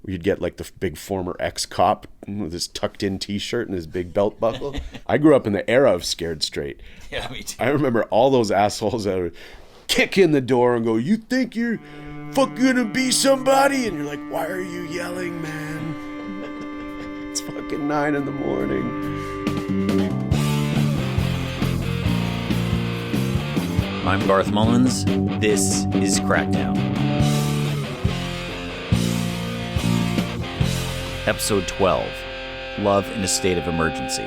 You'd get like the big former ex-cop with his tucked-in T-shirt and his big belt buckle. I grew up in the era of Scared Straight. Yeah, me too. I remember all those assholes that would kick in the door and go, "You think you're fucking gonna be somebody?" And you're like, "Why are you yelling, man? It's fucking 9 in the morning." I'm Garth Mullins. This is Crackdown. Episode 12, Love in a State of Emergency.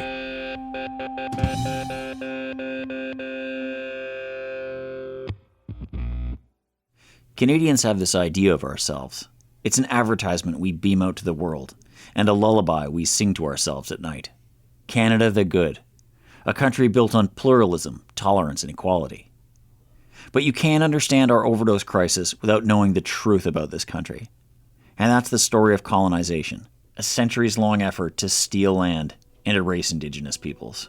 Canadians have this idea of ourselves. It's an advertisement we beam out to the world, and a lullaby we sing to ourselves at night. Canada the Good, a country built on pluralism, tolerance, and equality. But you can't understand our overdose crisis without knowing the truth about this country. And that's the story of colonization, a centuries-long effort to steal land and erase Indigenous peoples.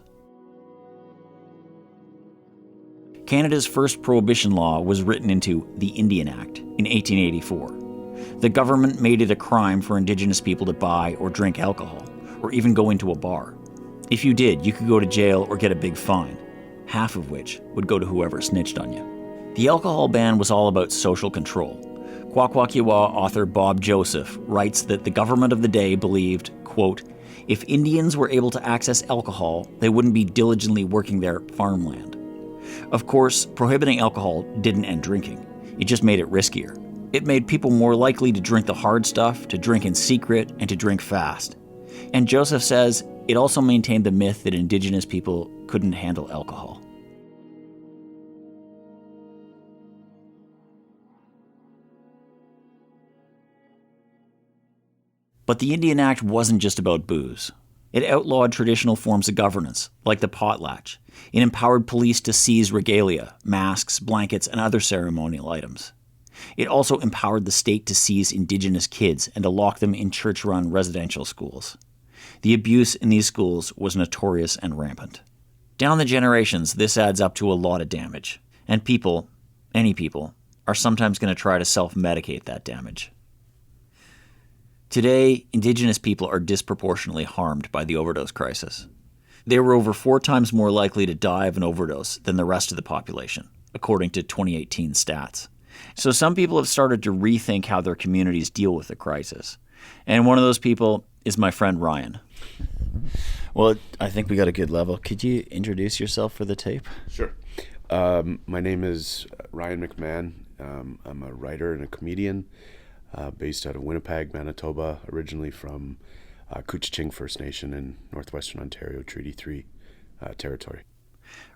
Canada's first prohibition law was written into the Indian Act in 1884. The government made it a crime for Indigenous people to buy or drink alcohol, or even go into a bar. If you did, you could go to jail or get a big fine, half of which would go to whoever snitched on you. The alcohol ban was all about social control. Kwakwakiwa author Bob Joseph writes that the government of the day believed, quote, if Indians were able to access alcohol, they wouldn't be diligently working their farmland. Of course, prohibiting alcohol didn't end drinking. It just made it riskier. It made people more likely to drink the hard stuff, to drink in secret, and to drink fast. And Joseph says it also maintained the myth that Indigenous people couldn't handle alcohol. But the Indian Act wasn't just about booze. It outlawed traditional forms of governance, like the potlatch. It empowered police to seize regalia, masks, blankets, and other ceremonial items. It also empowered the state to seize Indigenous kids and to lock them in church-run residential schools. The abuse in these schools was notorious and rampant. Down the generations, this adds up to a lot of damage. And people, any people, are sometimes going to try to self-medicate that damage. Today, Indigenous people are disproportionately harmed by the overdose crisis. They were over 4 times more likely to die of an overdose than the rest of the population, according to 2018 stats. So some people have started to rethink how their communities deal with the crisis. And one of those people is my friend Ryan. Well, I think we got a good level. Could you introduce yourself for the tape? Sure. My name is Ryan McMahon. I'm a writer and a comedian. Based out of Winnipeg, Manitoba, originally from Couchiching First Nation in northwestern Ontario, Treaty 3 territory.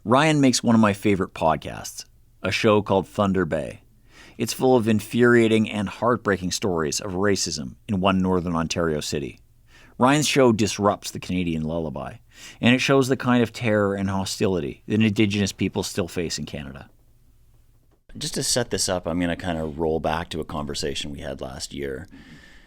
Ryan makes one of my favorite podcasts, a show called Thunder Bay. It's full of infuriating and heartbreaking stories of racism in one northern Ontario city. Ryan's show disrupts the Canadian lullaby, and it shows the kind of terror and hostility that Indigenous people still face in Canada. Just to set this up, I'm going to kind of roll back to a conversation we had last year.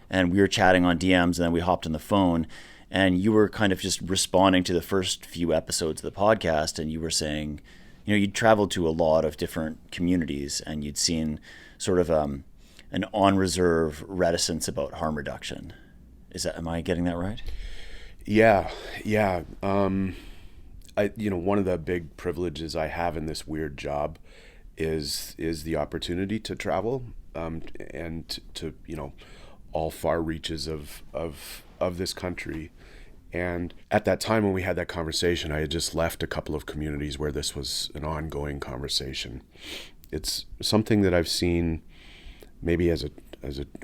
And we were chatting on DMs, and then we hopped on the phone, and you were kind of just responding to the first few episodes of the podcast, and you were saying, you know, you'd traveled to a lot of different communities, and you'd seen sort of an on-reserve reticence about harm reduction. Am I getting that right? Yeah. One of the big privileges I have in this weird job is the opportunity to travel and to all far reaches of this country. And at that time when we had that conversation, I had just left a couple of communities where this was an ongoing conversation. It's something that I've seen maybe as a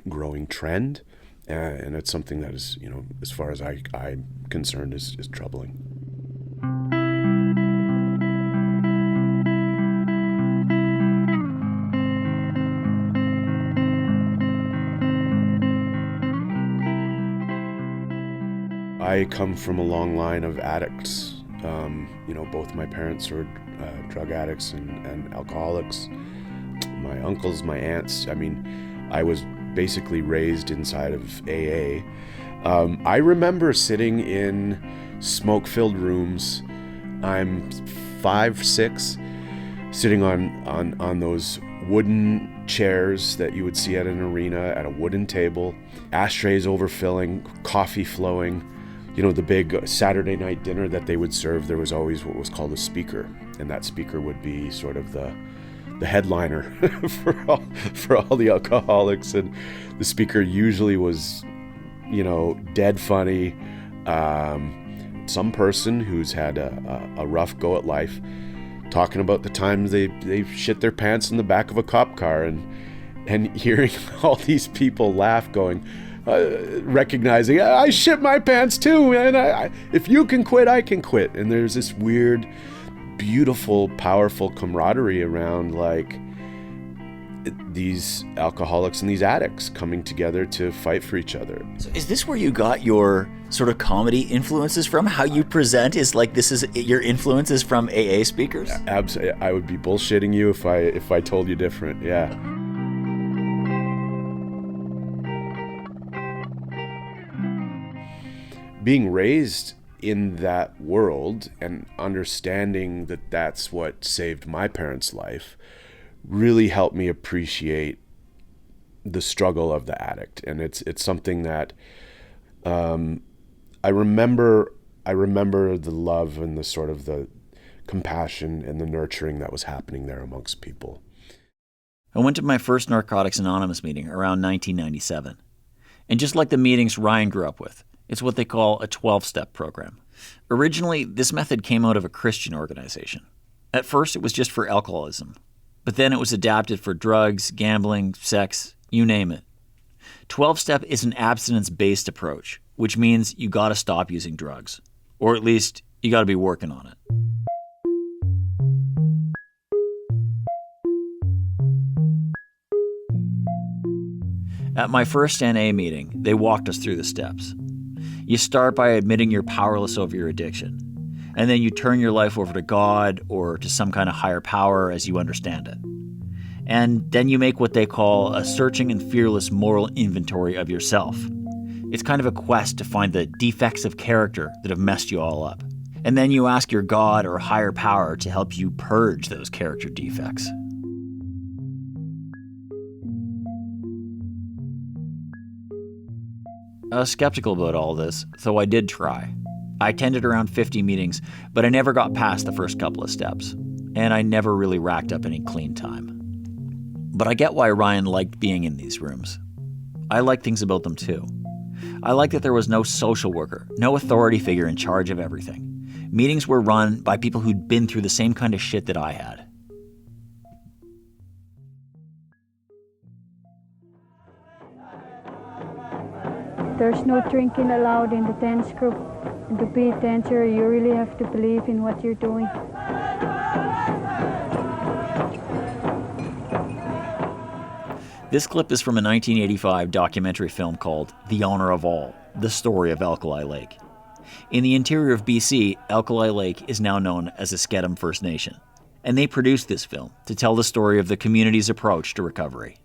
growing trend, and it's something that is, as far as I'm concerned, is troubling. I come from a long line of addicts. Both my parents were drug addicts and alcoholics. My uncles, my aunts. I was basically raised inside of AA. I remember sitting in smoke-filled rooms. I'm 5, 6, sitting on those wooden chairs that you would see at an arena, at a wooden table, ashtrays overfilling, coffee flowing. You know, the big Saturday night dinner that they would serve, there was always what was called a speaker, and that speaker would be sort of the headliner for all the alcoholics. And the speaker usually was, you know, dead funny, some person who's had a rough go at life, talking about the times they shit their pants in the back of a cop car, and hearing all these people laugh, going, recognizing, I shit my pants too, and if you can quit, I can quit. And there's this weird, beautiful, powerful camaraderie around, like, these alcoholics and these addicts coming together to fight for each other. So is this where you got your sort of comedy influences from? How you present is like, this is your influences from AA speakers? Absolutely. I would be bullshitting you if I told you different. Yeah. Being raised in that world and understanding that that's what saved my parents' life really helped me appreciate the struggle of the addict. And it's something that I remember the love and the sort of the compassion and the nurturing that was happening there amongst people. I went to my first Narcotics Anonymous meeting around 1997. And just like the meetings Ryan grew up with, it's what they call a 12-step program. Originally, this method came out of a Christian organization. At first, it was just for alcoholism. But then it was adapted for drugs, gambling, sex, you name it. 12-step is an abstinence-based approach, which means you gotta stop using drugs. Or at least, you gotta be working on it. At my first NA meeting, they walked us through the steps. You start by admitting you're powerless over your addiction, and then you turn your life over to God or to some kind of higher power as you understand it. And then you make what they call a searching and fearless moral inventory of yourself. It's kind of a quest to find the defects of character that have messed you all up. And then you ask your God or higher power to help you purge those character defects. I was skeptical about all this, though I did try. I attended around 50 meetings, but I never got past the first couple of steps, and I never really racked up any clean time. But I get why Ryan liked being in these rooms. I like things about them too. I like that there was no social worker, no authority figure in charge of everything. Meetings were run by people who'd been through the same kind of shit that I had. There's no drinking allowed in the dance group. And to be a dancer, you really have to believe in what you're doing. This clip is from a 1985 documentary film called The Honor of All, The Story of Alkali Lake. In the interior of BC, Alkali Lake is now known as Eskedem First Nation, and they produced this film to tell the story of the community's approach to recovery.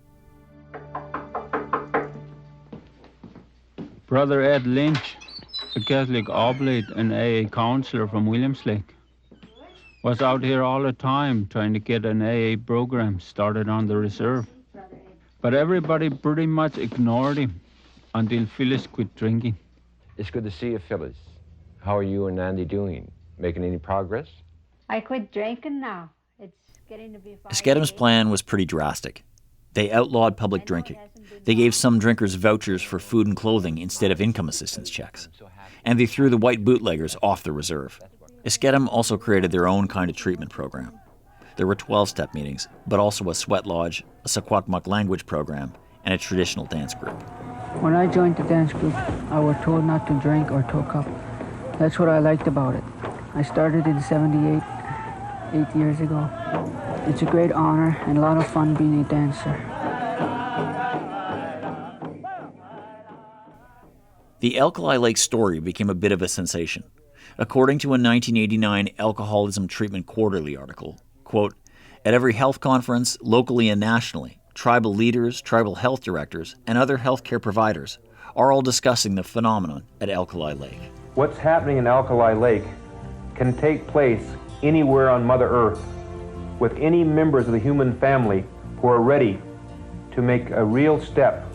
Brother Ed Lynch, a Catholic oblate and AA counselor from Williams Lake, was out here all the time trying to get an AA program started on the reserve. But everybody pretty much ignored him until Phyllis quit drinking. It's good to see you, Phyllis. How are you and Andy doing? Making any progress? I quit drinking now. It's getting to be 5 Eskedem's plan was pretty drastic. They outlawed public drinking. They gave some drinkers vouchers for food and clothing instead of income assistance checks. And they threw the white bootleggers off the reserve. Eskedem also created their own kind of treatment program. There were 12-step meetings, but also a sweat lodge, a Secwepemc language program, and a traditional dance group. When I joined the dance group, I was told not to drink or took up. That's what I liked about it. I started in '78, 8 years ago. It's a great honor and a lot of fun being a dancer. The Alkali Lake story became a bit of a sensation. According to a 1989 Alcoholism Treatment Quarterly article, quote, at every health conference, locally and nationally, tribal leaders, tribal health directors, and other healthcare providers are all discussing the phenomenon at Alkali Lake. What's happening in Alkali Lake can take place anywhere on Mother Earth with any members of the human family who are ready to make a real step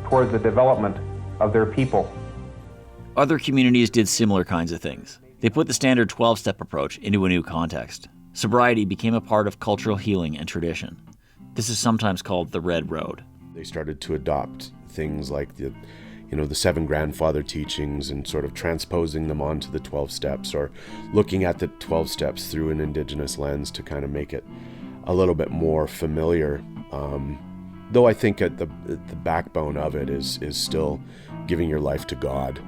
toward the development of their people. Other communities did similar kinds of things. They put the standard 12-step approach into a new context. Sobriety became a part of cultural healing and tradition. This is sometimes called the Red Road. They started to adopt things like the 7 grandfather teachings and sort of transposing them onto the 12 steps, or looking at the 12 steps through an Indigenous lens to kind of make it a little bit more familiar. Though I think at the backbone of it is still giving your life to God,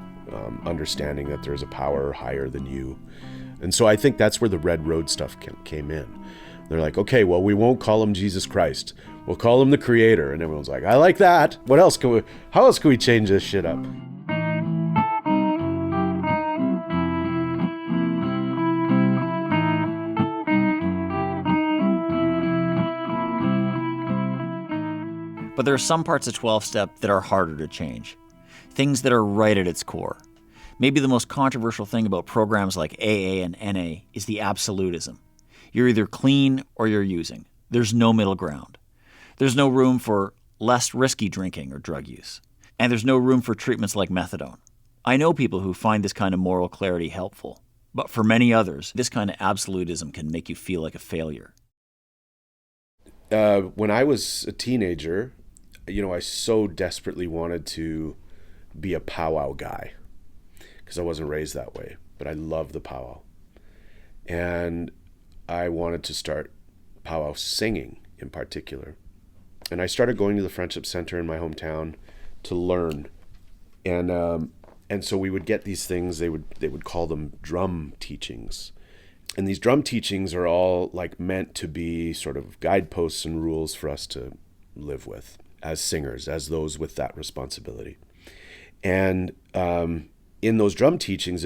understanding that there's a power higher than you. And so I think that's where the Red Road stuff came in. They're like, okay, well, we won't call him Jesus Christ. We'll call him the Creator. And everyone's like, I like that. How else can we change this shit up? But there are some parts of 12-step that are harder to change. Things that are right at its core. Maybe the most controversial thing about programs like AA and NA is the absolutism. You're either clean or you're using. There's no middle ground. There's no room for less risky drinking or drug use. And there's no room for treatments like methadone. I know people who find this kind of moral clarity helpful. But for many others, this kind of absolutism can make you feel like a failure. When I was a teenager, I so desperately wanted to be a powwow guy because I wasn't raised that way, but I love the powwow. And I wanted to start powwow singing in particular. And I started going to the Friendship Center in my hometown to learn. And so we would get these things, they would call them drum teachings. And these drum teachings are all like meant to be sort of guideposts and rules for us to live with as singers, as those with that responsibility. And in those drum teachings,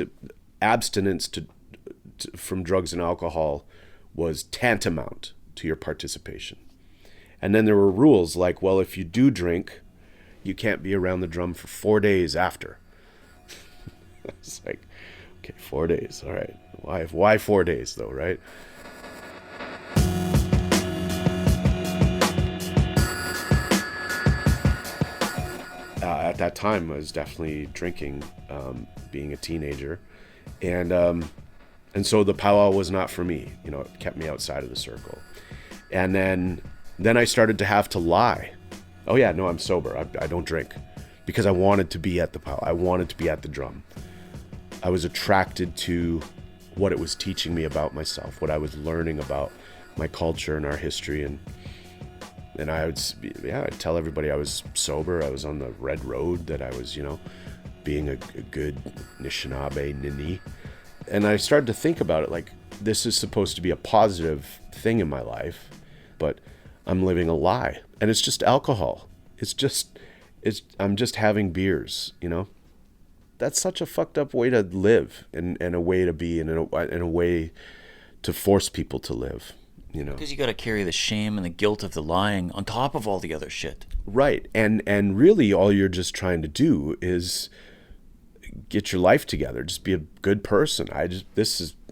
abstinence from drugs and alcohol was tantamount to your participation. And then there were rules like, well, if you do drink, you can't be around the drum for 4 days after. It's like, okay, 4 days, all right. Why 4 days though, right? At that time, I was definitely drinking, being a teenager, and so the powwow was not for me. It kept me outside of the circle. And then I started to have to lie. Oh yeah, no, I'm sober. I don't drink, because I wanted to be at the powwow. I wanted to be at the drum. I was attracted to what it was teaching me about myself, what I was learning about my culture and our history, and I'd tell everybody I was sober. I was on the Red Road, that I was, being a good Anishinaabe Nini. And I started to think about it like, this is supposed to be a positive thing in my life, but I'm living a lie. And it's just alcohol. I'm just having beers, That's such a fucked up way to live, and a way to be, and in a way to force people to live. Because you got to carry the shame and the guilt of the lying on top of all the other shit. Right. And really all you're just trying to do is get your life together. Just be a good person.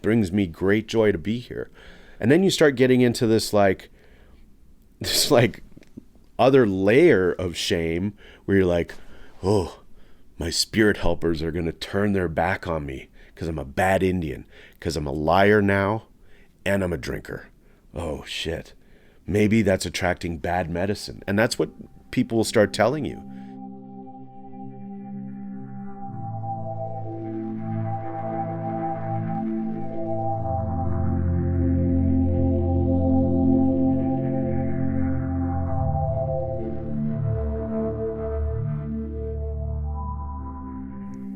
Brings me great joy to be here. And then you start getting into this other layer of shame where you're like, oh, my spirit helpers are going to turn their back on me because I'm a bad Indian, because I'm a liar now, and I'm a drinker. Oh, shit. Maybe that's attracting bad medicine. And that's what people will start telling you.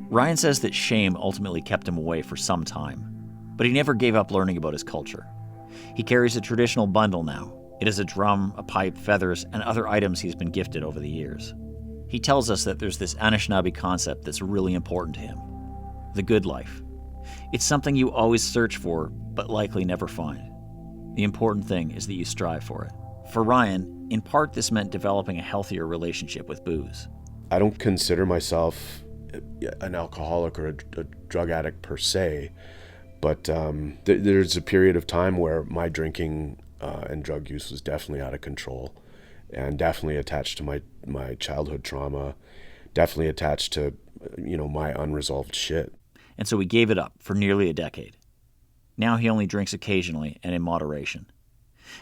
Ryan says that shame ultimately kept him away for some time, but he never gave up learning about his culture. He carries a traditional bundle now. It is a drum, a pipe, feathers, and other items he's been gifted over the years. He tells us that there's this Anishinaabe concept that's really important to him: the good life. It's something you always search for, but likely never find. The important thing is that you strive for it. For Ryan, in part this meant developing a healthier relationship with booze. I don't consider myself an alcoholic or a drug addict per se, but there's a period of time where my drinking and drug use was definitely out of control, and definitely attached to my childhood trauma definitely attached to, my unresolved shit. And so he gave it up for nearly a decade. Now he only drinks occasionally and in moderation.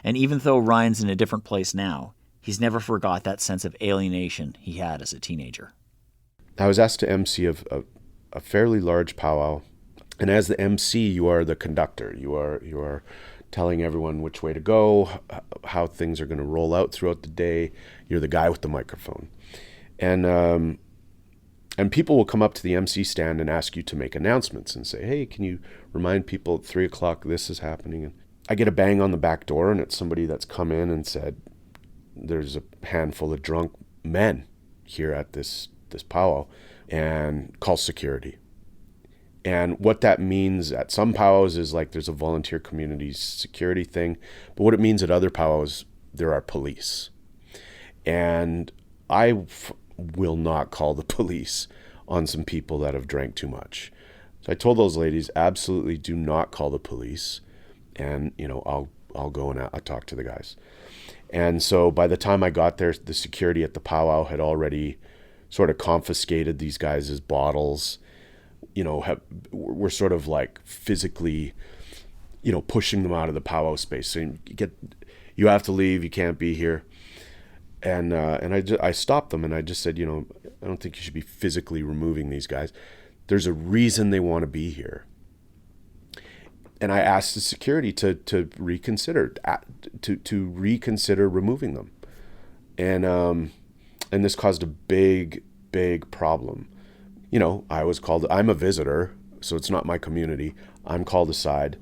And even though Ryan's in a different place now, he's never forgot that sense of alienation he had as a teenager. I was asked to MC a fairly large powwow. And as the MC, you are the conductor. You are telling everyone which way to go, how things are going to roll out throughout the day. You're the guy with the microphone. And people will come up to the MC stand and ask you to make announcements and say, hey, can you remind people at 3 o'clock this is happening? And I get a bang on the back door, and it's somebody that's come in and said, there's a handful of drunk men here at this powwow, and call security. And what that means at some powwows is like there's a volunteer community security thing. But what it means at other powwows, there are police. And I will not call the police on some people that have drank too much. So I told those ladies, absolutely do not call the police. And, I'll go and I'll talk to the guys. And so by the time I got there, the security at the powwow had already sort of confiscated these guys' bottles. We're sort of like physically, pushing them out of the powwow space, saying, you have to leave, you can't be here. And I stopped them, and I just said, I don't think you should be physically removing these guys. There's a reason they want to be here. And I asked the security to reconsider, to reconsider removing them. And this caused a big problem. I'm a visitor, so it's not my community. I'm called aside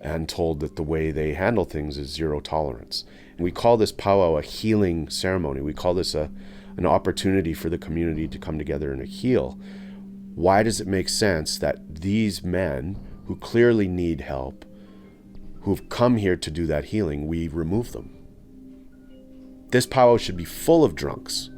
and told that the way they handle things is zero tolerance. And we call this powwow a healing ceremony. We call this an opportunity for the community to come together and heal. Why does it make sense that these men who clearly need help, who've come here to do that healing, we remove them? This powwow should be full of drunks.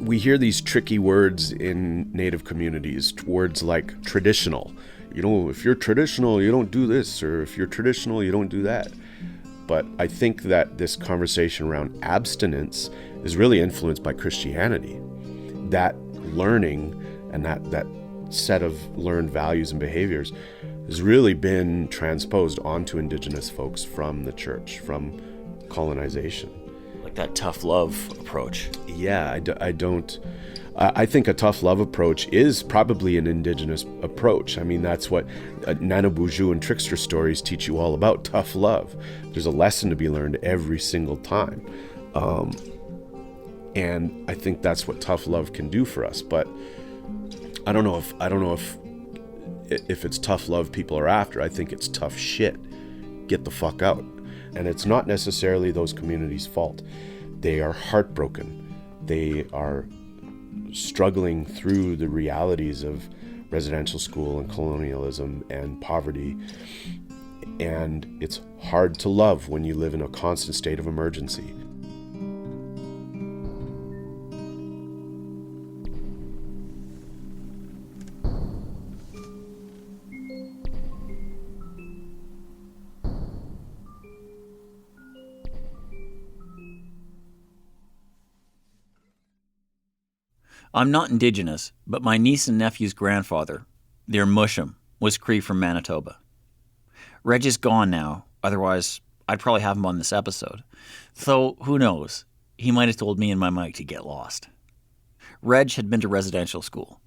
We hear these tricky words in Native communities, words like traditional. If you're traditional, you don't do this, or if you're traditional, you don't do that. But I think that this conversation around abstinence is really influenced by Christianity. That learning and that set of learned values and behaviors has really been transposed onto Indigenous folks from the church, from colonization. Like that tough love approach. Yeah, I think a tough love approach is probably an Indigenous approach. I mean, that's what Nanabuju and Trickster stories teach you all about, tough love. There's a lesson to be learned every single time. And I think that's what tough love can do for us. But I don't know if it's tough love people are after. I think it's tough shit. Get the fuck out. And it's not necessarily those communities' fault. They are heartbroken. They are struggling through the realities of residential school and colonialism and poverty. And it's hard to love when you live in a constant state of emergency. I'm not Indigenous, but my niece and nephew's grandfather, their Mushum, was Cree from Manitoba. Reg is gone now, otherwise I'd probably have him on this episode. Though, who knows, he might have told me and my mic to get lost. Reg had been to residential school.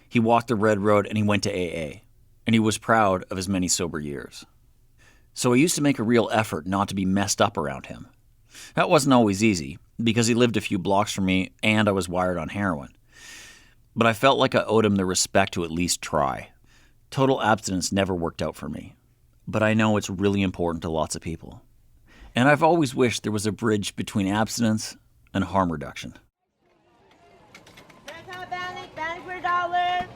He walked the Red Road and he went to AA, and he was proud of his many sober years. So I used to make a real effort not to be messed up around him. That wasn't always easy, because he lived a few blocks from me and I was wired on heroin. But I felt like I owed him the respect to at least try. Total abstinence never worked out for me, but I know it's really important to lots of people. And I've always wished there was a bridge between abstinence and harm reduction. Bang for a dollar.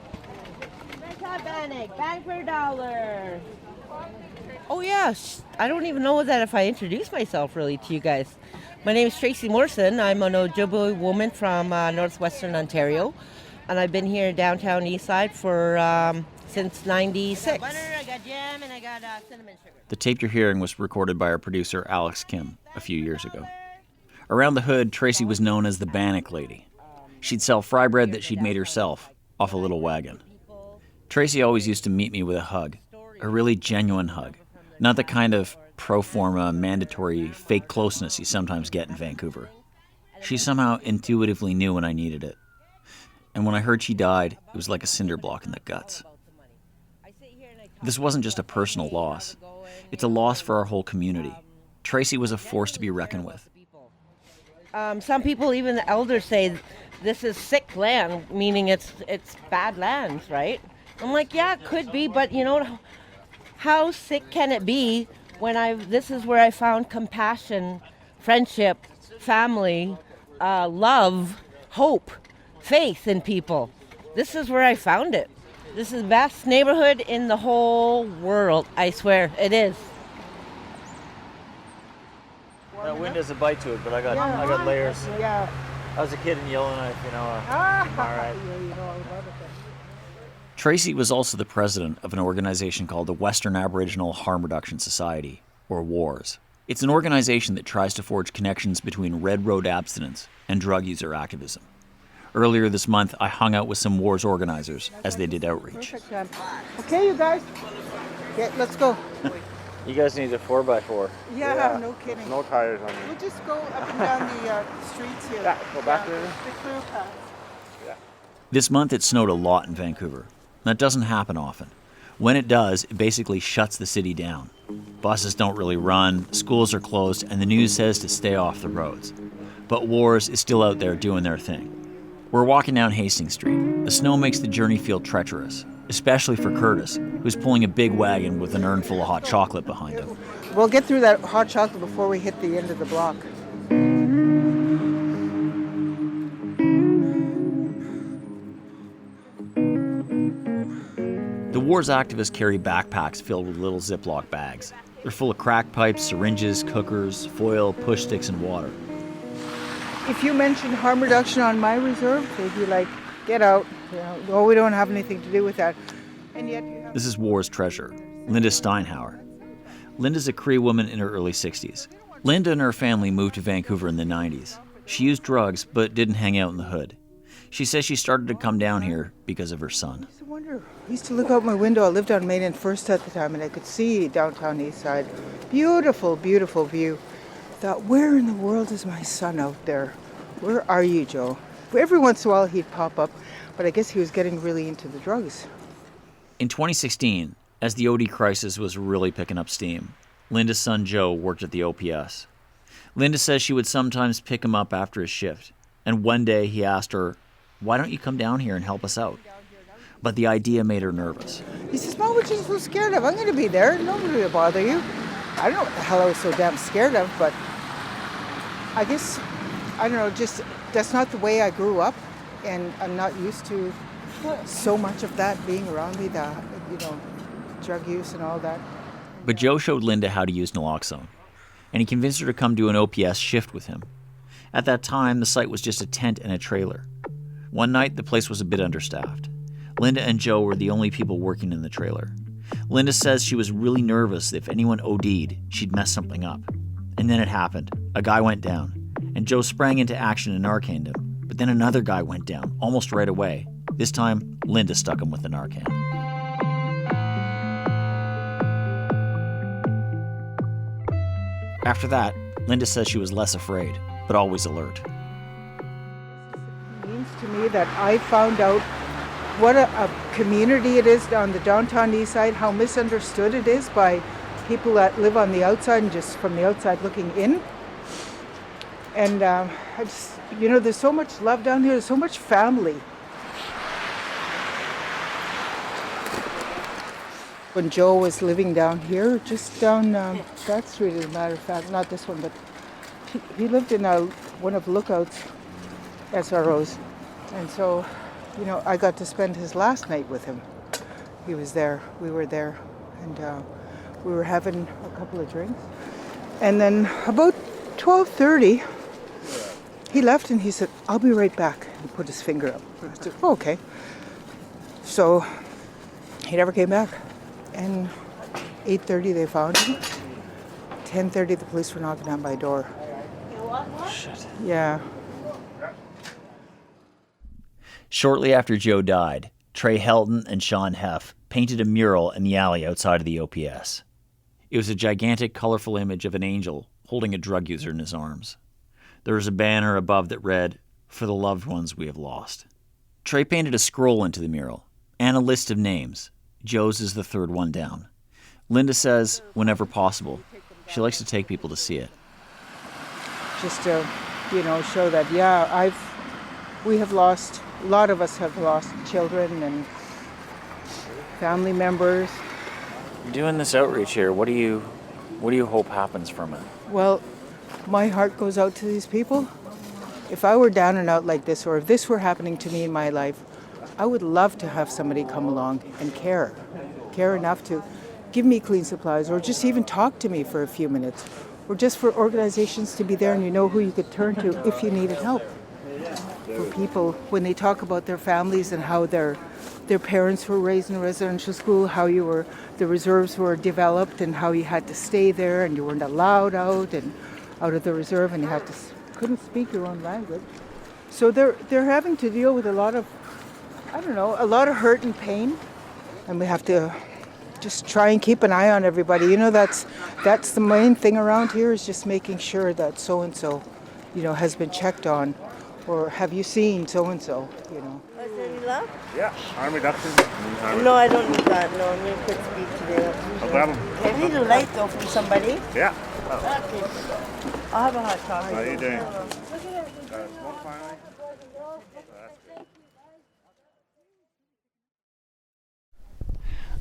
Bang for a dollar. Oh yes, I don't even know that if I introduced myself really to you guys. My name is Tracy Morrison. I'm an Ojibwe woman from northwestern Ontario. And I've been here in downtown Eastside for since 96. Butter, I got jam, and I got cinnamon sugar. The tape you're hearing was recorded by our producer, Alex Kim, a few years ago. Around the hood, Tracy was known as the Bannock Lady. She'd sell fry bread that she'd made herself off a little wagon. Tracy always used to meet me with a hug, a really genuine hug, not the kind of pro forma, mandatory, fake closeness you sometimes get in Vancouver. She somehow intuitively knew when I needed it. And when I heard she died, it was like a cinder block in the guts. This wasn't just a personal loss. It's a loss for our whole community. Tracy was a force to be reckoned with. Some people, even the elders, say this is sick land, meaning it's bad lands, right? I'm like, yeah, it could be, but you know, how sick can it be when this is where I found compassion, friendship, family, love, hope, faith in people. This is where I found it. This is the best neighborhood in the whole world, I swear, it is. That wind has a bite to it, but I got layers. Yeah. I was a kid in Yellowknife, all right. Tracy was also the president of an organization called the Western Aboriginal Harm Reduction Society, or WARS. It's an organization that tries to forge connections between Red Road abstinence and drug user activism. Earlier this month, I hung out with some WARS organizers as they did outreach. Okay, you guys, let's go. You guys need a 4x4. Yeah, no kidding. No tires on you. We'll just go up and down the streets here. Yeah, go back there. The clear path. Yeah. This month it snowed a lot in Vancouver. That doesn't happen often. When it does, it basically shuts the city down. Buses don't really run, schools are closed, and the news says to stay off the roads. But WARS is still out there doing their thing. We're walking down Hastings Street. The snow makes the journey feel treacherous, especially for Curtis, who's pulling a big wagon with an urn full of hot chocolate behind him. We'll get through that hot chocolate before we hit the end of the block. The WARS activists carry backpacks filled with little Ziploc bags. They're full of crack pipes, syringes, cookers, foil, push sticks, and water. If you mention harm reduction on my reserve, they'd be like, get out. You know, well, we don't have anything to do with that. And yet you have... This is WARS treasurer, Linda Steinhauer. Linda's a Cree woman in her early 60s. Linda and her family moved to Vancouver in the 90s. She used drugs, but didn't hang out in the hood. She says she started to come down here because of her son. I wonder. I used to look out my window. I lived on Main and First at the time, and I could see downtown East Side. Beautiful, beautiful view. I thought, where in the world is my son out there? Where are you, Joe? Every once in a while he'd pop up, but I guess he was getting really into the drugs. In 2016, as the OD crisis was really picking up steam, Linda's son Joe worked at the OPS. Linda says she would sometimes pick him up after his shift, and one day he asked her, "Why don't you come down here and help us out?" But the idea made her nervous. He says, "Mom, what are you so scared of? I'm going to be there. Nobody will bother you." I don't know what the hell I was so damn scared of, but I guess, I don't know, just that's not the way I grew up, and I'm not used to so much of that being around me, drug use and all that. But Joe showed Linda how to use naloxone, and he convinced her to come do an OPS shift with him. At that time, the site was just a tent and a trailer. One night, the place was a bit understaffed. Linda and Joe were the only people working in the trailer. Linda says she was really nervous that if anyone OD'd, she'd mess something up. And then it happened. A guy went down, and Joe sprang into action and Narcaned him. But then another guy went down, almost right away. This time, Linda stuck him with the Narcan. After that, Linda says she was less afraid, but always alert. It means to me that I found out what a community it is on the downtown east side, how misunderstood it is by people that live on the outside and just from the outside looking in. And there's so much love down here, there's so much family. When Joe was living down here, just down that street, as a matter of fact, not this one, but he lived in one of Lookout's SROs. And so, I got to spend his last night with him. He was there, we were there, and we were having a couple of drinks. And then about 12:30, he left and he said, "I'll be right back." He put his finger up. I said, "Oh, okay." So He never came back. And 8:30 they found him. 10:30 the police were knocking on my door. Shit. Yeah. Shortly after Joe died, Trey Helton and Sean Heff painted a mural in the alley outside of the OPS. It was a gigantic, colorful image of an angel holding a drug user in his arms. There was a banner above that read, "For the loved ones we have lost." Trey painted a scroll into the mural and a list of names. Joe's is the third one down. Linda says, whenever possible, she likes to take people to see it. Just to, show that, we have lost, a lot of us have lost children and family members. You're doing this outreach here. What do you hope happens from it? Well, my heart goes out to these people. If I were down and out like this, or if this were happening to me in my life, I would love to have somebody come along and care enough to give me clean supplies, or just even talk to me for a few minutes, or just for organizations to be there and you know who you could turn to if you needed help. For people, when they talk about their families and how their parents were raised in a residential school, how the reserves were developed and how you had to stay there and you weren't allowed out of the reserve, and you couldn't speak your own language. So they're having to deal with a lot of hurt and pain, and we have to just try and keep an eye on everybody. That's the main thing around here, is just making sure that so-and-so, has been checked on, or have you seen so-and-so, Is there any love? Yeah, harm reduction. No, I don't need that. No, you could speak today. No problem. I need a light though from somebody. Yeah. Okay. I'll have a hot coffee. How are you doing?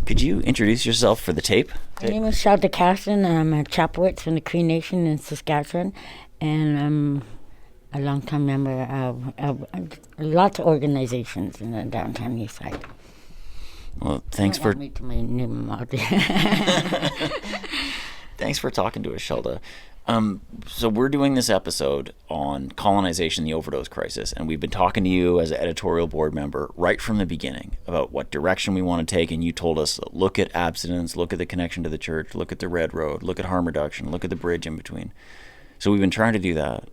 Could you introduce yourself for the tape? My name is Shelda Caston, and I'm a Chapelwitz from the Cree Nation in Saskatchewan, and I'm a long-time member of lots of organizations in the downtown east side. Well, thanks for... Me to my name out there. Thanks for talking to us, Shelda. So we're doing this episode on colonization, the overdose crisis, and we've been talking to you as an editorial board member right from the beginning about what direction we want to take, and you told us, look at abstinence, look at the connection to the church, look at the Red Road, look at harm reduction, look at the bridge in between. So we've been trying to do that.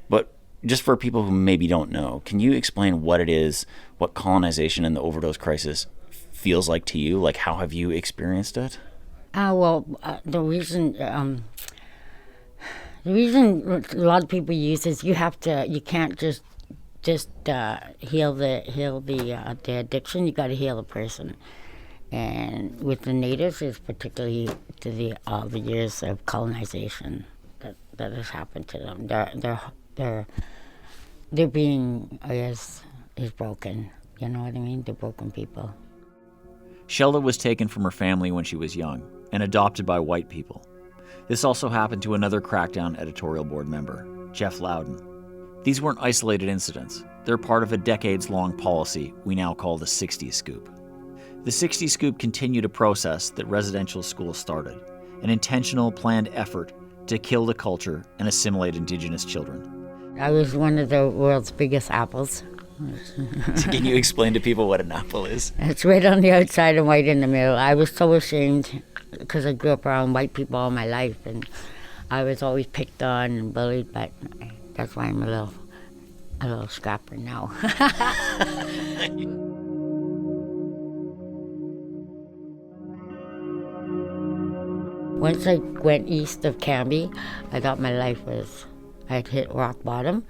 But just for people who maybe don't know, can you explain what it is, what colonization and the overdose crisis feels like to you? Like, how have you experienced it? The reason a lot of people use is you can't just heal the addiction. You got to heal the person. And with the natives, it's particularly to the years of colonization that has happened to them. They're being, I guess, is broken. You know what I mean? They're broken people. Shelda was taken from her family when she was young and adopted by white people. This also happened to another Crackdown editorial board member, Jeff Loudon. These weren't isolated incidents. They're part of a decades-long policy we now call the 60s Scoop. The 60s Scoop continued a process that residential schools started, an intentional, planned effort to kill the culture and assimilate Indigenous children. I was one of the world's biggest apples. Can you explain to people what an apple is? It's red on the outside and white in the middle. I was so ashamed because I grew up around white people all my life, and I was always picked on and bullied, but that's why I'm a little scrapper now. Once I went east of Cambie, I thought my life I'd hit rock bottom,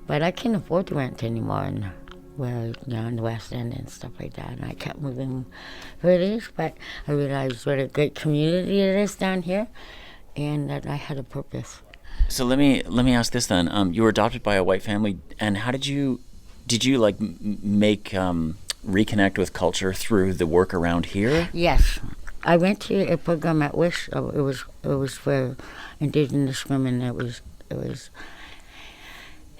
but I can't afford to rent anymore, and in the West End and stuff like that. And I kept moving further, but I realized what a great community it is down here, and that I had a purpose. So let me ask this then. You were adopted by a white family, and how did you like make reconnect with culture through the work around here? Yes. I went to a program at Wish. It was for Indigenous women. It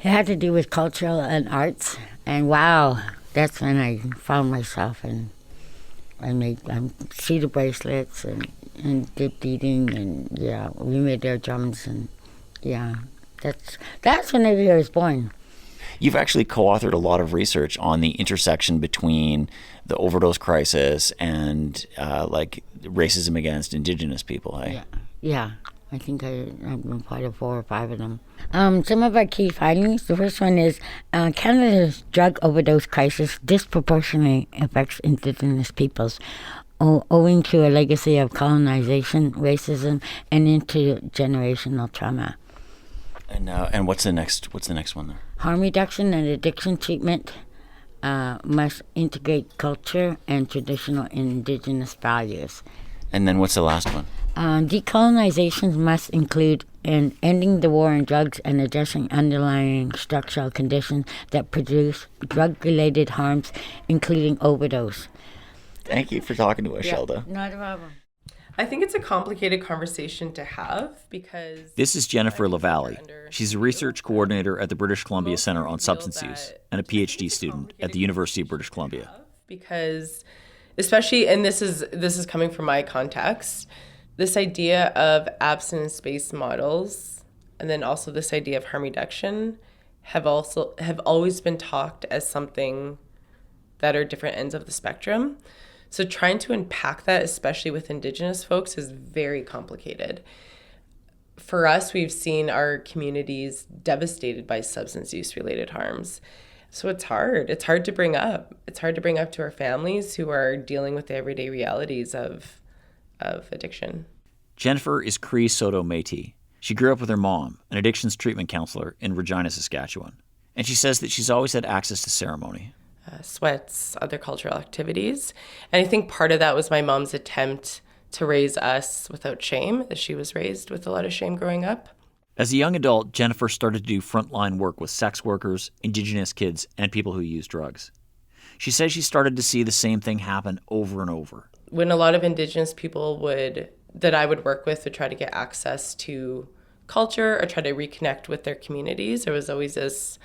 had to do with cultural and arts, and wow, that's when I found myself, and I made cedar bracelets and did beading, and yeah, we made their drums, and yeah, that's when I was born. You've actually co-authored a lot of research on the intersection between the overdose crisis and like racism against Indigenous people, hey? Yeah. I think I've been part of 4 or 5 of them. Some of our key findings, the first one is Canada's drug overdose crisis disproportionately affects Indigenous peoples, owing to a legacy of colonization, racism, and intergenerational trauma. And what's the next one there? Harm reduction and addiction treatment must integrate culture and traditional Indigenous values. And then what's the last one? Decolonization must include ending the war on drugs and addressing underlying structural conditions that produce drug-related harms, including overdose. Thank you for talking to us, Shelda. Not a problem. I think it's a complicated conversation to have because... This is Jennifer LaValle. She's a research coordinator at the British Columbia Centre on Substance Use and a PhD student at the University of British Columbia. Because, especially, and this is coming from my context, this idea of abstinence-based models and then also this idea of harm reduction have always been talked as something that are different ends of the spectrum. So trying to unpack that, especially with Indigenous folks, is very complicated. For us, we've seen our communities devastated by substance use related harms. So it's hard. It's hard to bring up. It's hard to bring up to our families who are dealing with the everyday realities of addiction. Jennifer is Cree Soto Métis. She grew up with her mom, an addictions treatment counselor in Regina, Saskatchewan. And she says that she's always had access to ceremony. Sweats, other cultural activities. And I think part of that was my mom's attempt to raise us without shame, as she was raised with a lot of shame growing up. As a young adult, Jennifer started to do frontline work with sex workers, Indigenous kids, and people who use drugs. She says she started to see the same thing happen over and over. When a lot of Indigenous people that I would work with would try to get access to culture or try to reconnect with their communities, there was always this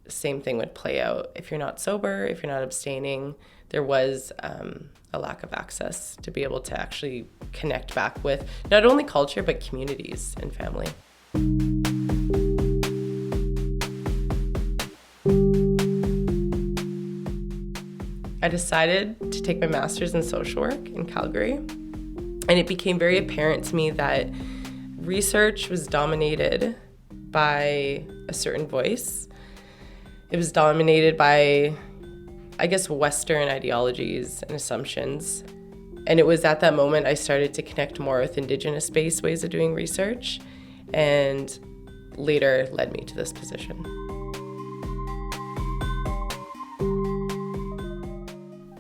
same thing would play out. If you're not sober, if you're not abstaining, there was a lack of access to be able to actually connect back with not only culture, but communities and family. I decided to take my master's in social work in Calgary, and it became very apparent to me that research was dominated by a certain voice. It was dominated by, I guess, Western ideologies and assumptions. And it was at that moment I started to connect more with Indigenous-based ways of doing research, and later led me to this position.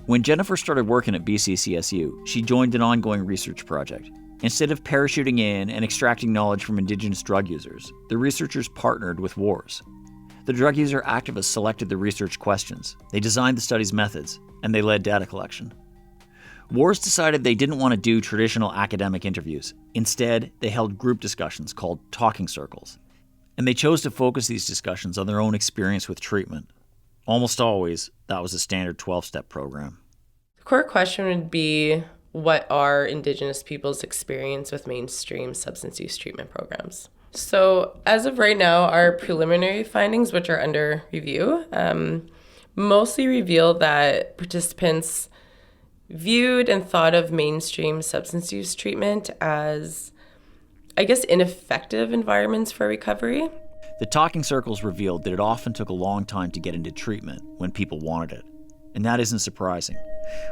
When Jennifer started working at BCCSU, she joined an ongoing research project. Instead of parachuting in and extracting knowledge from Indigenous drug users, the researchers partnered with WARS. The drug user activists selected the research questions, they designed the study's methods, and they led data collection. WARS decided they didn't want to do traditional academic interviews. Instead, they held group discussions called talking circles. And they chose to focus these discussions on their own experience with treatment. Almost always, that was a standard 12-step program. The core question would be, what are Indigenous people's experience with mainstream substance use treatment programs? So as of right now, our preliminary findings, which are under review, mostly reveal that participants viewed and thought of mainstream substance use treatment as, I guess, ineffective environments for recovery. The talking circles revealed that it often took a long time to get into treatment when people wanted it. And that isn't surprising.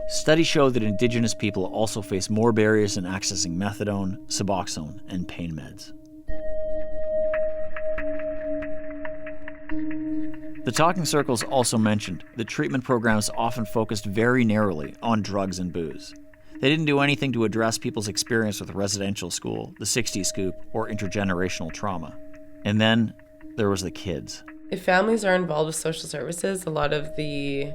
Studies show that Indigenous people also face more barriers in accessing methadone, Suboxone, and pain meds. The talking circles also mentioned that treatment programs often focused very narrowly on drugs and booze. They didn't do anything to address people's experience with residential school, the 60s scoop, or intergenerational trauma. And then there was the kids. If families are involved with social services, one of the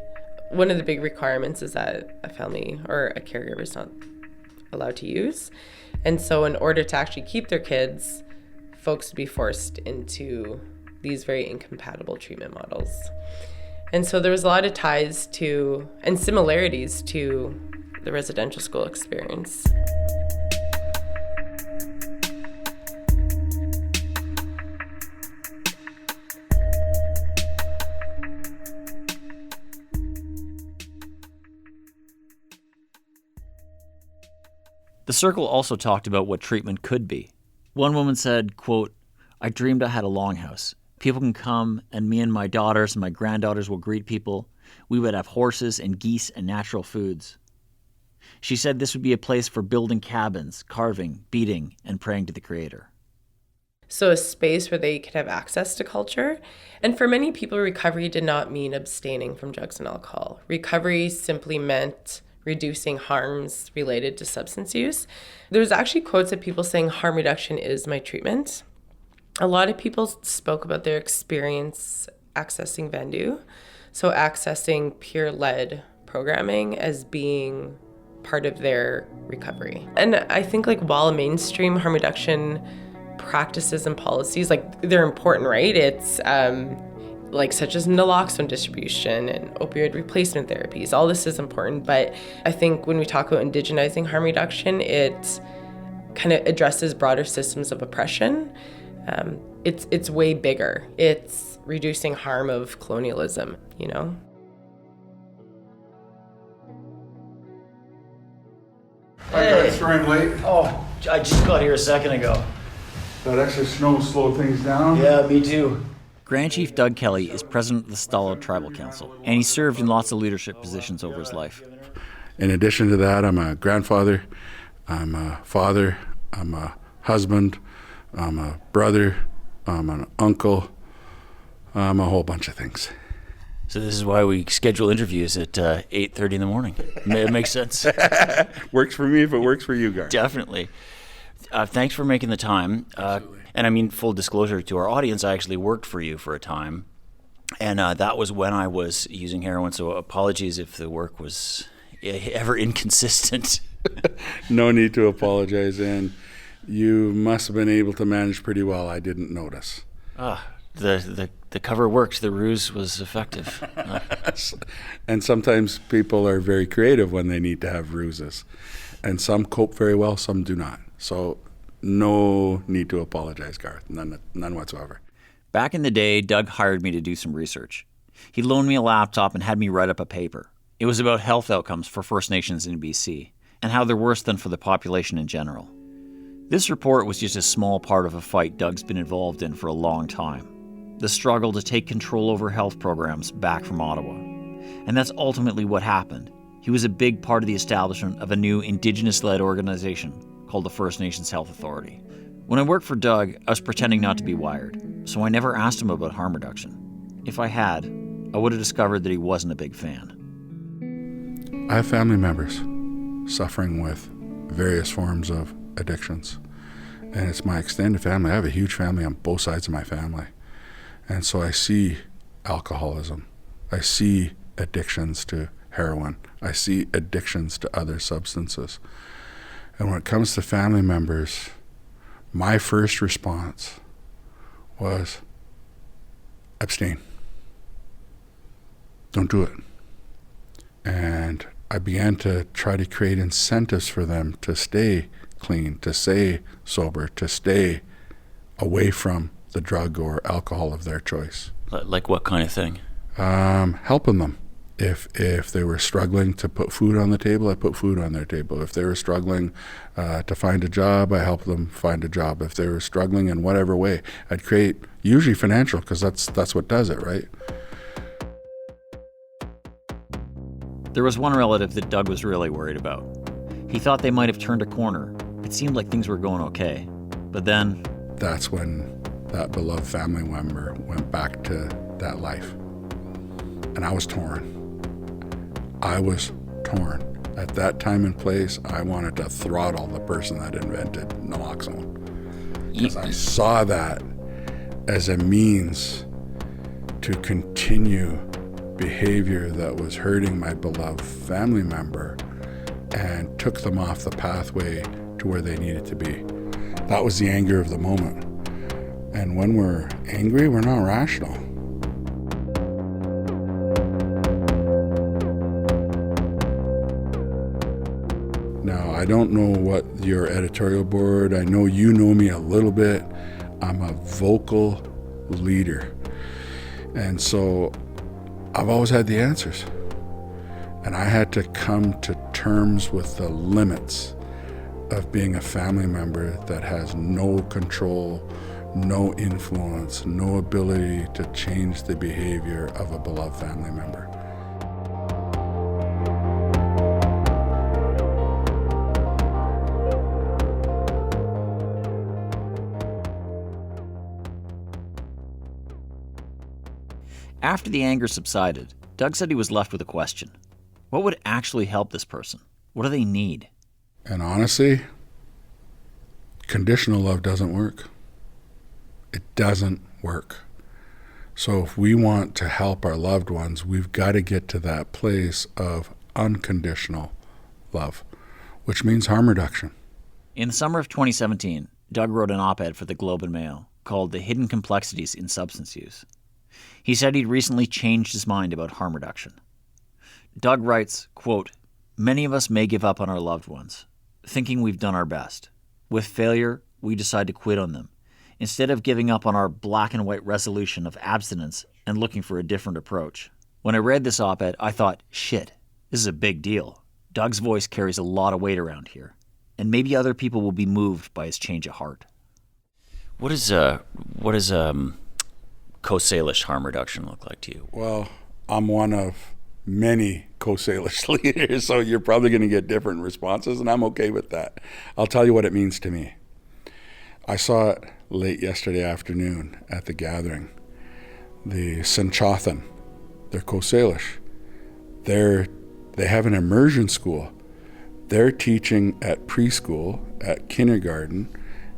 big requirements is that a family or a caregiver is not allowed to use. And so in order to actually keep their kids, folks would be forced into these very incompatible treatment models. And so there was a lot of ties to and similarities to the residential school experience. The circle also talked about what treatment could be. One woman said, quote, "I dreamed I had a longhouse. People can come, and me and my daughters and my granddaughters will greet people. We would have horses and geese and natural foods." She said this would be a place for building cabins, carving, beading, and praying to the Creator. So a space where they could have access to culture. And for many people, recovery did not mean abstaining from drugs and alcohol. Recovery simply meant reducing harms related to substance use. There's actually quotes of people saying harm reduction is my treatment. A lot of people spoke about their experience accessing Vendu, so accessing peer-led programming as being part of their recovery. And I think like while mainstream harm reduction practices and policies, like they're important, right? It's like such as naloxone distribution and opioid replacement therapies. All this is important, but I think when we talk about indigenizing harm reduction, it kind of addresses broader systems of oppression. It's way bigger. It's reducing harm of colonialism, you know? I got starting late. Oh, I just got here a second ago. That extra snow slowed things down. Yeah, me too. Grand Chief Doug Kelly is president of the Stalo Tribal Council, and he served in lots of leadership positions over his life. In addition to that, I'm a grandfather, I'm a father, I'm a husband, I'm a brother, I'm an uncle, I'm a whole bunch of things. So this is why we schedule interviews at 8:30 in the morning. It makes sense. Works for me if it works for you, Garth. Definitely. Thanks for making the time. And I mean, full disclosure to our audience, I actually worked for you for a time. And that was when I was using heroin, so apologies if the work was ever inconsistent. No need to apologize, and you must have been able to manage pretty well. I didn't notice. The cover worked. The ruse was effective. And sometimes people are very creative when they need to have ruses. And some cope very well, some do not. So no need to apologize, Garth. None whatsoever. Back in the day, Doug hired me to do some research. He loaned me a laptop and had me write up a paper. It was about health outcomes for First Nations in BC and how they're worse than for the population in general. This report was just a small part of a fight Doug's been involved in for a long time. The struggle to take control over health programs back from Ottawa. And that's ultimately what happened. He was a big part of the establishment of a new Indigenous-led organization called the First Nations Health Authority. When I worked for Doug, I was pretending not to be wired, so I never asked him about harm reduction. If I had, I would have discovered that he wasn't a big fan. I have family members suffering with various forms of addictions. And it's my extended family. I have a huge family on both sides of my family. And so I see alcoholism. I see addictions to heroin. I see addictions to other substances. And when it comes to family members, my first response was abstain. Don't do it. And I began to try to create incentives for them to stay clean, to stay sober, to stay away from the drug or alcohol of their choice. Like what kind of thing? Helping them. If they were struggling to put food on the table, I put food on their table. If they were struggling to find a job, I helped them find a job. If they were struggling in whatever way, I'd create, usually financial, because that's what does it, right? There was one relative that Doug was really worried about. He thought they might have turned a corner. It seemed like things were going okay. But then... That's when that beloved family member went back to that life. And I was torn. I was torn. At that time and place, I wanted to throttle the person that invented naloxone. Because I saw that as a means to continue behavior that was hurting my beloved family member and took them off the pathway to where they needed to be. That was the anger of the moment. And when we're angry, we're not rational. Now, I don't know what your editorial board, I know you know me a little bit. I'm a vocal leader. And so I've always had the answers. And I had to come to terms with the limits of being a family member that has no control, no influence, no ability to change the behavior of a beloved family member. After the anger subsided, Doug said he was left with a question. What would actually help this person? What do they need? And honestly, conditional love doesn't work. It doesn't work. So if we want to help our loved ones, we've got to get to that place of unconditional love, which means harm reduction. In the summer of 2017, Doug wrote an op-ed for the Globe and Mail called The Hidden Complexities in Substance Use. He said he'd recently changed his mind about harm reduction. Doug writes, quote, "Many of us may give up on our loved ones, thinking we've done our best. With failure, we decide to quit on them, instead of giving up on our black and white resolution of abstinence and looking for a different approach. When I read this op-ed, I thought, shit, this is a big deal. Doug's voice carries a lot of weight around here, and maybe other people will be moved by his change of heart." What is co-Salish harm reduction look like to you? Well, I'm one of many co-Salish leaders, so you're probably going to get different responses, and I'm okay with that. I'll tell you what it means to me. I saw it late yesterday afternoon at the gathering. The Sinchothan, they're co-Salish. They have an immersion school. They're teaching at preschool, at kindergarten,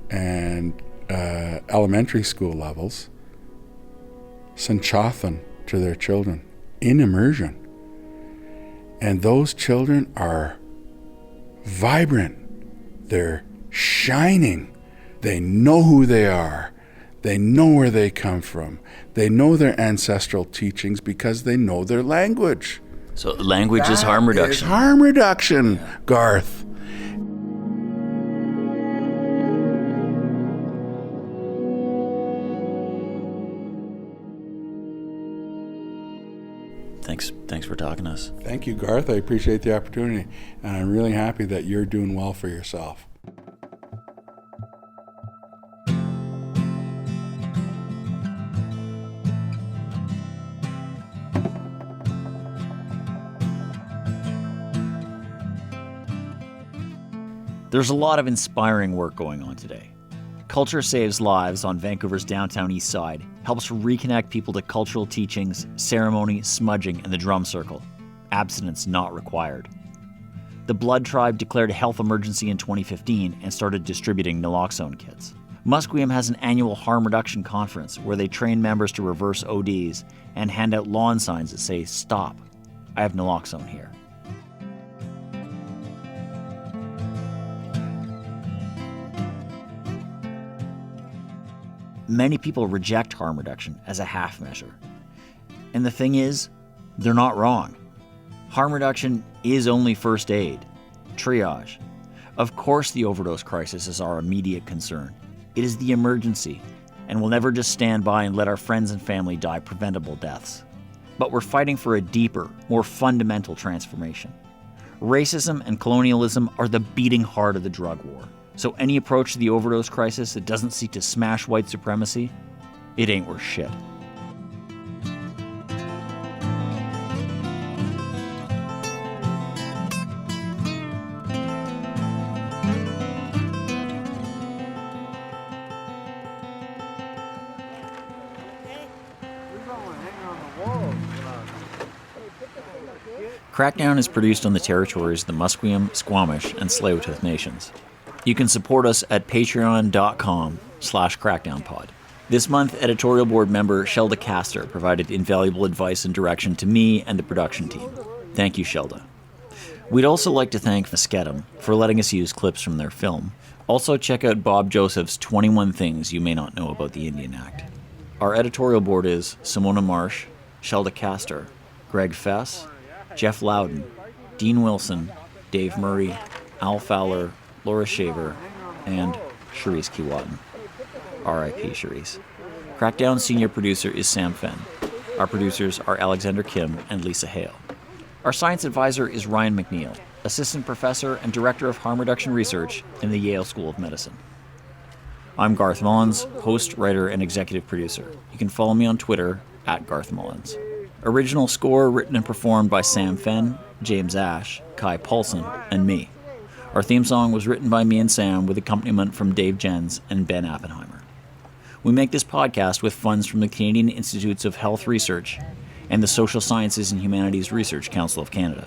and elementary school levels, Sinchothan to their children in immersion. And those children are vibrant. They're shining. They know who they are. They know where they come from. They know their ancestral teachings because they know their language. So language is harm reduction. Is harm reduction, Garth. Thanks for talking to us. Thank you, Garth. I appreciate the opportunity, and I'm really happy that you're doing well for yourself. There's a lot of inspiring work going on today. Culture Saves Lives on Vancouver's downtown east side helps reconnect people to cultural teachings, ceremony, smudging, and the drum circle. Abstinence not required. The Blood Tribe declared a health emergency in 2015 and started distributing naloxone kits. Musqueam has an annual harm reduction conference where they train members to reverse ODs and hand out lawn signs that say, "Stop, I have naloxone here." Many people reject harm reduction as a half measure. And the thing is, they're not wrong. Harm reduction is only first aid, triage. Of course the overdose crisis is our immediate concern. It is the emergency, and we'll never just stand by and let our friends and family die preventable deaths. But we're fighting for a deeper, more fundamental transformation. Racism and colonialism are the beating heart of the drug war. So any approach to the overdose crisis that doesn't seek to smash white supremacy, it ain't worth shit. Crackdown is produced on the territories of the Musqueam, Squamish, and Tsleil-Waututh nations. You can support us at patreon.com/crackdownpod. This month, editorial board member Shelda Castor provided invaluable advice and direction to me and the production team. Thank you, Shelda. We'd also like to thank Musqueam for letting us use clips from their film. Also, check out Bob Joseph's 21 Things You May Not Know About the Indian Act. Our editorial board is Simona Marsh, Shelda Castor, Greg Fess, Jeff Loudon, Dean Wilson, Dave Murray, Al Fowler, Laura Shaver, and Charisse Kiwatin. R.I.P. Charisse. Crackdown senior producer is Sam Fenn. Our producers are Alexander Kim and Lisa Hale. Our science advisor is Ryan McMahon. Assistant Professor and Director of Harm Reduction Research in the Yale School of Medicine. I'm Garth Mullins, host, writer, and executive producer. You can follow me on Twitter @GarthMullins. Original score written and performed by Sam Fenn, James Ash, Kai Paulson, and me. Our theme song was written by me and Sam with accompaniment from Dave Jens and Ben Oppenheimer. We make this podcast with funds from the Canadian Institutes of Health Research and the Social Sciences and Humanities Research Council of Canada,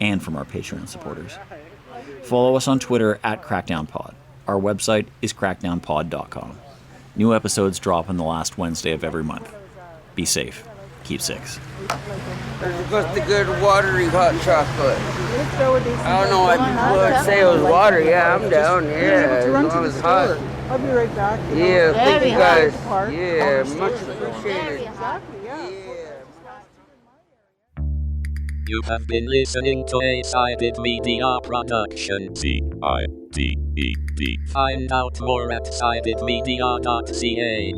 and from our Patreon supporters. Follow us on Twitter @CrackdownPod. Our website is crackdownpod.com. New episodes drop on the last Wednesday of every month. Be safe. Keep six. There's got the good watery hot chocolate. I don't know why people would say it was water. Yeah, I'm down. Yeah, as long as it's hot. I'll be right back. Yeah, thank you guys. Yeah, much appreciated. You have been listening to a Sided Media production. CIDED. Find out more at sidedmedia.ca.